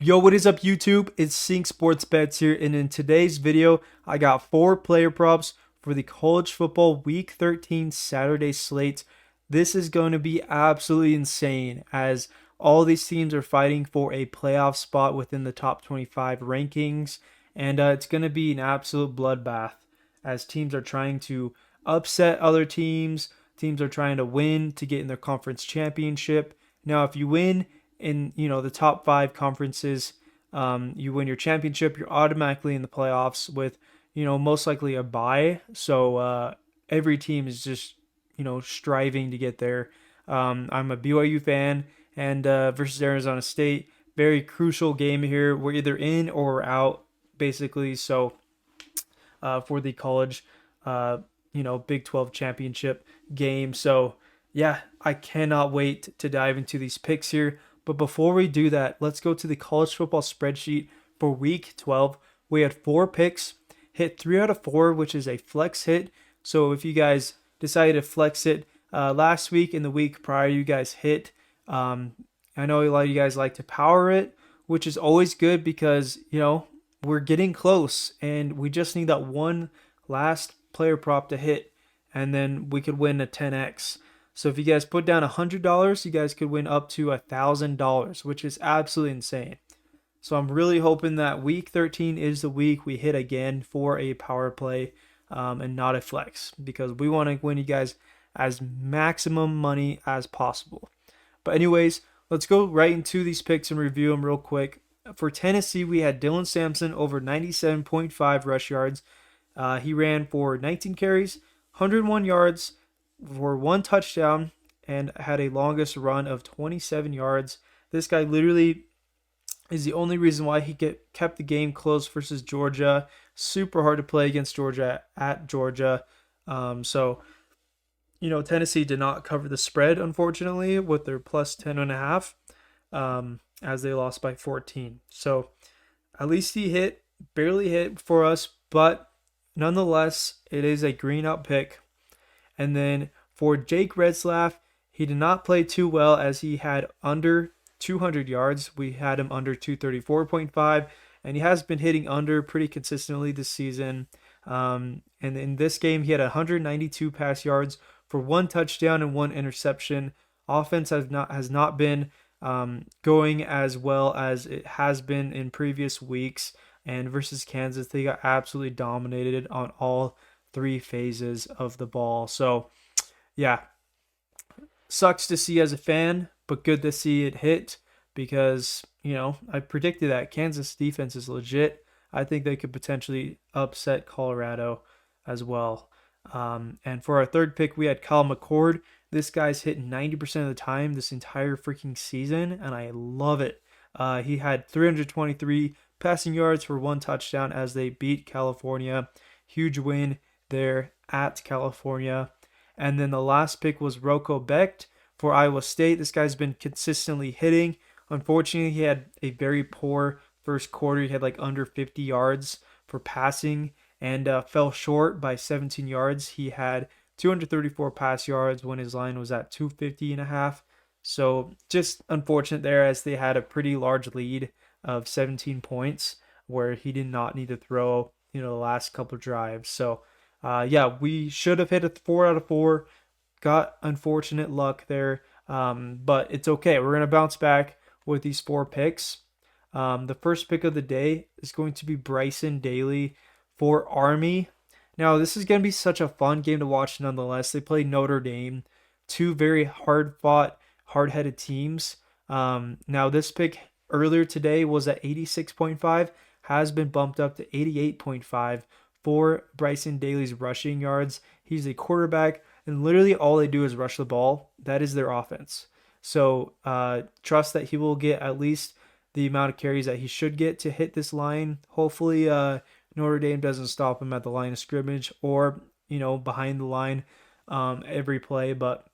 Yo, what is up YouTube? It's Sync Sports Bets here, and in today's video, I got 4 player props for the college football week 13 Saturday slate. This is going to be absolutely insane as all these teams are fighting for a playoff spot within the top 25 rankings, and it's going to be an absolute bloodbath as teams are trying to upset other teams. Teams are trying to win to get in their conference championship. Now, if you win in the top 5 conferences, you win your championship, you're automatically in the playoffs with most likely a bye. So every team is just striving to get there. I'm a BYU fan, and versus Arizona State, very crucial game here. We're either in or we're out basically. So for the college, Big 12 championship game. So yeah, I cannot wait to dive into these picks here. But before we do that, let's go to the college football spreadsheet for week 12. We had 4 picks, hit 3 out of 4, which is a flex hit. So if you guys decided to flex it last week and the week prior, you guys hit. I know a lot of you guys like to power it, which is always good because, we're getting close and we just need that one last player prop to hit, and then we could win a 10x. So if you guys put down $100, you guys could win up to $1,000, which is absolutely insane. So I'm really hoping that week 13 is the week we hit again for a power play and not a flex, because we want to win you guys as maximum money as possible. But anyways, let's go right into these picks and review them real quick. For Tennessee, we had Dylan Sampson over 97.5 rush yards. He ran for 19 carries, 101 yards for 1 touchdown, and had a longest run of 27 yards. This guy literally is the only reason why he kept the game close versus Georgia. Super hard to play against Georgia at Georgia. Tennessee did not cover the spread, unfortunately, with their plus 10.5, as they lost by 14. So at least he barely hit for us, but nonetheless, it is a green up pick. And then for Jake Retzlaff, he did not play too well as he had under 200 yards. We had him under 234.5, and he has been hitting under pretty consistently this season. And in this game, he had 192 pass yards for 1 touchdown and 1 interception. Offense has not been going as well as it has been in previous weeks. And versus Kansas, they got absolutely dominated on all 3 phases of the ball. So, yeah, sucks to see as a fan, but good to see it hit because, I predicted that Kansas defense is legit. I think they could potentially upset Colorado as well. And for our third pick, we had Kyle McCord. This guy's hit 90% of the time this entire freaking season, and I love it. He had 323 passing yards for 1 touchdown as they beat California. Huge win there at California. And then the last pick was Rocco Becht for Iowa State. This guy's been consistently hitting. Unfortunately, he had a very poor first quarter. He had like under 50 yards for passing and fell short by 17 yards. He had 234 pass yards when his line was at 250.5. So just unfortunate there as they had a pretty large lead of 17 points where he did not need to throw, the last couple of drives. So, we should have hit a 4 out of 4. Got unfortunate luck there, but it's okay. We're going to bounce back with these 4 picks. The first pick of the day is going to be Bryson Daly for Army. Now, this is going to be such a fun game to watch nonetheless. They play Notre Dame, 2 very hard-fought, hard-headed teams. Now, this pick earlier today was at 86.5, has been bumped up to 88.5 for Bryson Daly's rushing yards. He's a quarterback, and literally all they do is rush the ball. That is their offense. So trust that he will get at least the amount of carries that he should get to hit this line. Hopefully Notre Dame doesn't stop him at the line of scrimmage or, behind the line every play. But,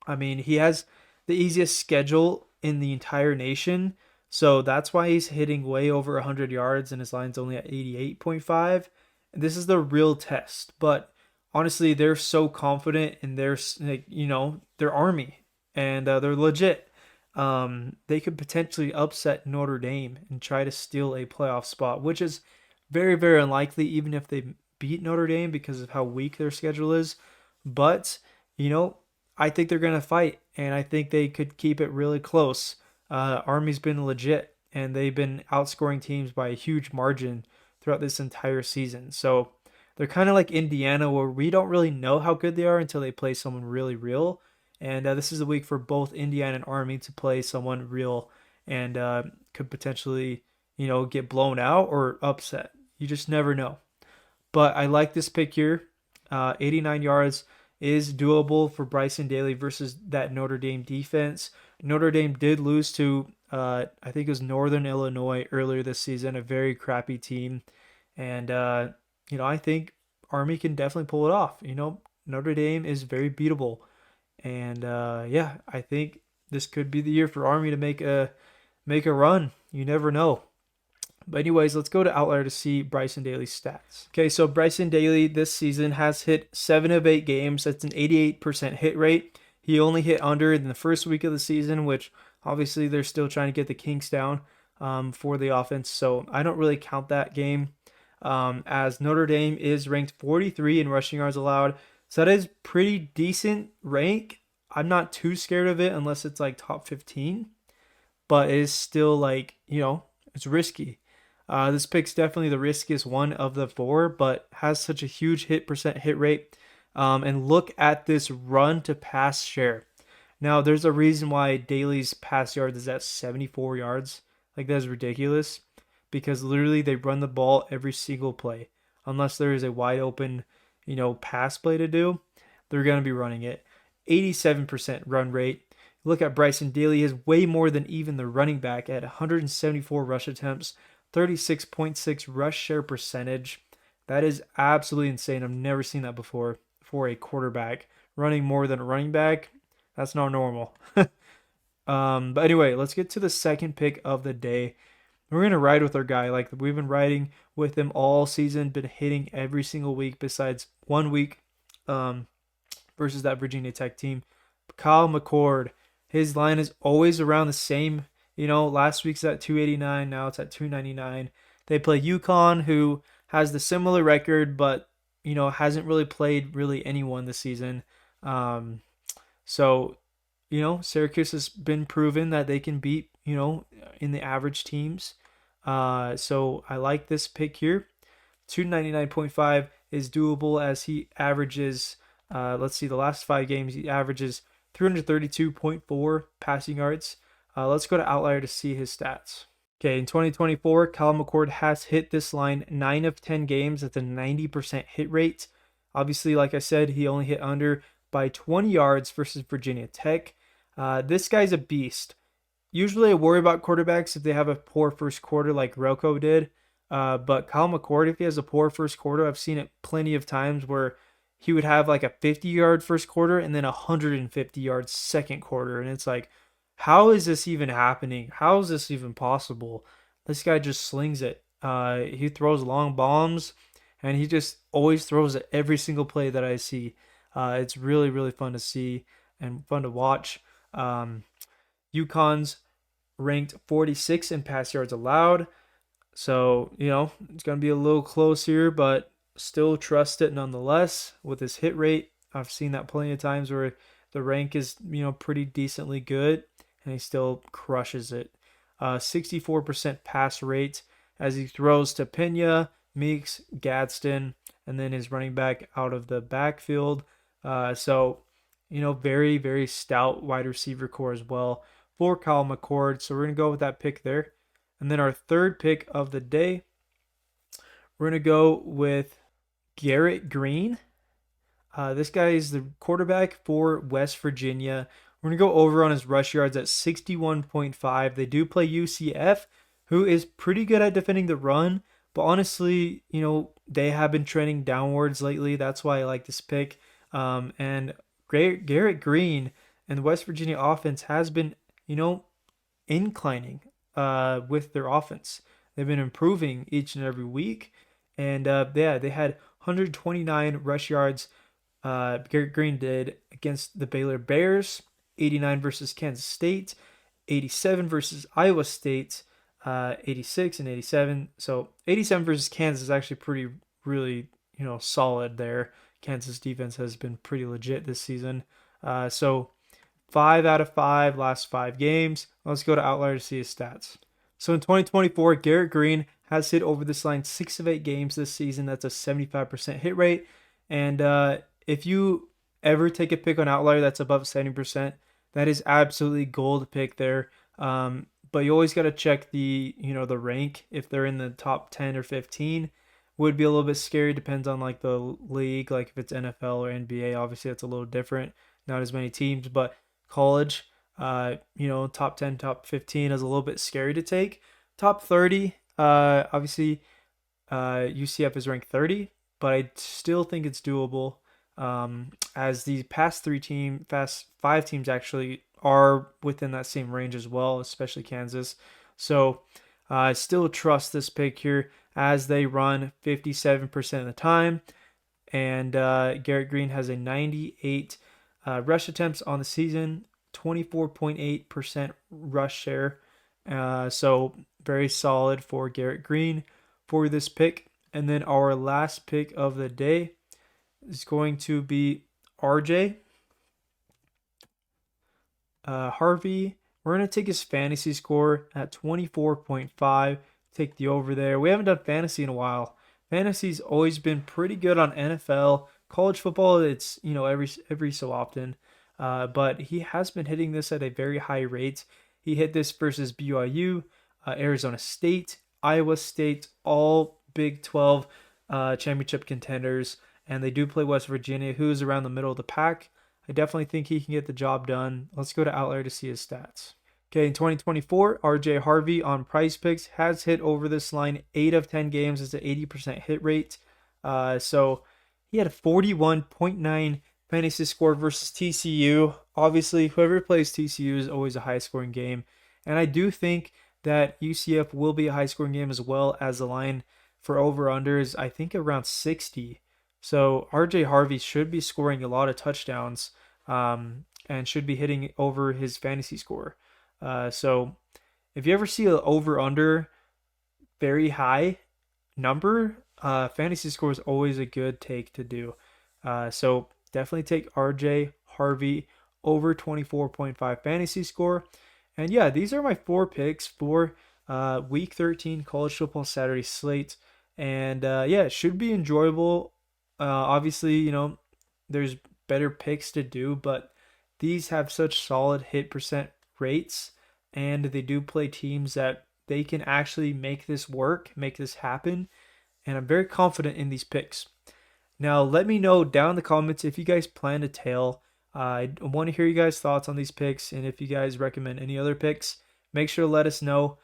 he has the easiest schedule in the entire nation. So that's why he's hitting way over 100 yards and his line's only at 88.5. This is the real test. But honestly, they're so confident in their Army, and they're legit. they could potentially upset Notre Dame and try to steal a playoff spot, which is very, very unlikely, even if they beat Notre Dame because of how weak their schedule is. But, you know, I think they're going to fight, and I think they could keep it really close. Army's been legit, and they've been outscoring teams by a huge margin throughout this entire season. So they're kind of like Indiana, where we don't really know how good they are until they play someone really real. And this is a week for both Indiana and Army to play someone real and could potentially, get blown out or upset. You just never know. But I like this pick here. 89 yards is doable for Bryson Daly versus that Notre Dame defense. Notre Dame did lose to, I think it was Northern Illinois earlier this season, a very crappy team. And, I think Army can definitely pull it off. Notre Dame is very beatable. And yeah, I think this could be the year for Army to make a run. You never know. But anyways, let's go to Outlier to see Bryson Daly's stats. Okay, so Bryson Daly this season has hit 7 of 8 games. That's an 88% hit rate. He only hit under in the first week of the season, which obviously they're still trying to get the kinks down for the offense. So I don't really count that game, as Notre Dame is ranked 43 in rushing yards allowed. So that is pretty decent rank. I'm not too scared of it unless it's like top 15, but it is still like, it's risky. This pick's definitely the riskiest one of the four, but has such a huge hit rate. And look at this run to pass share. Now, there's a reason why Daly's pass yards is at 74 yards. Like, that is ridiculous because literally they run the ball every single play. Unless there is a wide open, pass play to do, they're going to be running it. 87% run rate. Look at Bryson Daly has way more than even the running back at 174 rush attempts, 36.6 rush share percentage. That is absolutely insane. I've never seen that before for a quarterback running more than a running back. That's not normal. But anyway, let's get to the second pick of the day. We're going to ride with our guy. Like, we've been riding with him all season, been hitting every single week besides 1 week versus that Virginia Tech team. Kyle McCord, his line is always around the same. Last week's at 289, now it's at 299. They play UConn, who has the similar record, but, hasn't really played really anyone this season. So, Syracuse has been proven that they can beat, in the average teams. So I like this pick here. 299.5 is doable as he averages, let's see, the last 5 games, he averages 332.4 passing yards. Let's go to Outlier to see his stats. Okay, in 2024, Kyle McCord has hit this line 9 of 10 games. That's a 90% hit rate. Obviously, like I said, he only hit under by 20 yards versus Virginia Tech. This guy's a beast. Usually I worry about quarterbacks if they have a poor first quarter like Rocco did. But Kyle McCord, if he has a poor first quarter, I've seen it plenty of times where he would have like a 50-yard first quarter and then a 150-yard second quarter. And it's like, how is this even happening? How is this even possible? This guy just slings it. He throws long bombs, and he just always throws it every single play that I see. It's really, really fun to see and fun to watch. UConn's ranked 46 in pass yards allowed. So, it's going to be a little close here, but still trust it nonetheless with his hit rate. I've seen that plenty of times where the rank is, pretty decently good, and he still crushes it. 64% pass rate as he throws to Pena, Meeks, Gadsden, and then his running back out of the backfield. So, very, very stout wide receiver core as well for Kyle McCord. So we're going to go with that pick there. And then our third pick of the day, we're going to go with Garrett Green. This guy is the quarterback for West Virginia. We're going to go over on his rush yards at 61.5. They do play UCF, who is pretty good at defending the run. But honestly, they have been trending downwards lately. That's why I like this pick. And Garrett Green and the West Virginia offense has been, inclining with their offense. They've been improving each and every week. And they had 129 rush yards. Garrett Green did against the Baylor Bears, 89 versus Kansas State, 87 versus Iowa State, 86 and 87. So 87 versus Kansas is actually pretty, really, solid there. Kansas defense has been pretty legit this season. So 5 out of 5 last 5 games. Let's go to Outlier to see his stats. So in 2024, Garrett Green has hit over this line 6 of 8 games this season. That's a 75% hit rate. And if you ever take a pick on Outlier that's above 70%, that is absolutely gold pick there. But you always got to check the rank. If they're in the top 10 or 15, would be a little bit scary. Depends on like the league, like if it's NFL or NBA. Obviously, that's a little different. Not as many teams, but college, top 10, top 15 is a little bit scary to take. Top 30, obviously, UCF is ranked 30, but I still think it's doable. As the past 5 teams actually are within that same range as well, especially Kansas. So I still trust this pick here as they run 57% of the time. And Garrett Green has a 98 rush attempts on the season, 24.8% rush share. So very solid for Garrett Green for this pick. And then our last pick of the day is going to be RJ Harvey. We're going to take his fantasy score at 24.5. Take the over there. We haven't done fantasy in a while. Fantasy's always been pretty good on NFL. College football, it's every so often. But he has been hitting this at a very high rate. He hit this versus BYU, Arizona State, Iowa State, all Big 12 championship contenders. And they do play West Virginia, who's around the middle of the pack. I definitely think he can get the job done. Let's go to Outlier to see his stats. Okay, in 2024, RJ Harvey on Prizepicks has hit over this line 8 of 10 games. It's an 80% hit rate. So he had a 41.9 fantasy score versus TCU. Obviously, whoever plays TCU is always a high-scoring game. And I do think that UCF will be a high-scoring game as well, as the line for over-unders, I think around 60. So RJ Harvey should be scoring a lot of touchdowns and should be hitting over his fantasy score. So if you ever see an over-under very high number, fantasy score is always a good take to do. So definitely take RJ Harvey over 24.5 fantasy score. And yeah, these are my 4 picks for week 13 college football Saturday slate. And yeah, it should be enjoyable. Obviously, there's better picks to do, but these have such solid hit percent rates, and they do play teams that they can actually make this work, make this happen. And I'm very confident in these picks. Now, let me know down in the comments if you guys plan to tail. I want to hear you guys' thoughts on these picks, and if you guys recommend any other picks, make sure to let us know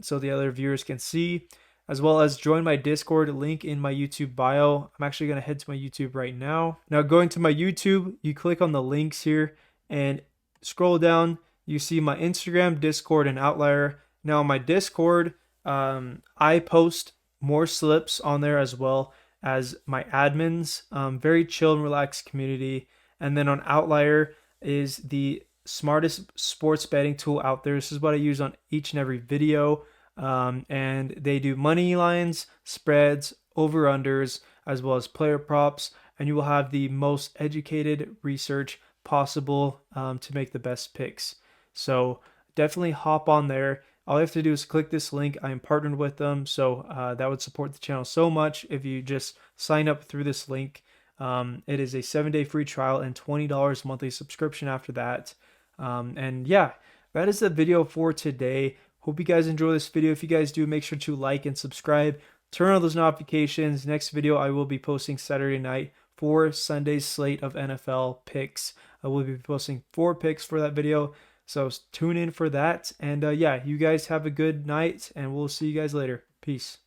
so the other viewers can see, as well as join my Discord, link in my YouTube bio. I'm actually going to head to my YouTube right now. Now, going to my YouTube, you click on the links here and scroll down. You see my Instagram, Discord, and Outlier. Now, on my Discord, I post more slips on there as well as my admins. Very chill and relaxed community. And then on Outlier is the smartest sports betting tool out there. This is what I use on each and every video. And they do money lines, spreads, over-unders, as well as player props. And you will have the most educated research possible to make the best picks. So definitely hop on there. All you have to do is click this link. I am partnered with them, so that would support the channel so much if you just sign up through this link. It is a 7-day free trial and $20 monthly subscription after that. And yeah, that is the video for today. Hope you guys enjoy this video. If you guys do, make sure to like and subscribe. Turn on those notifications. Next video I will be posting Saturday night for Sunday's slate of NFL picks. I will be posting 4 picks for that video. So tune in for that. And yeah, you guys have a good night, and we'll see you guys later. Peace.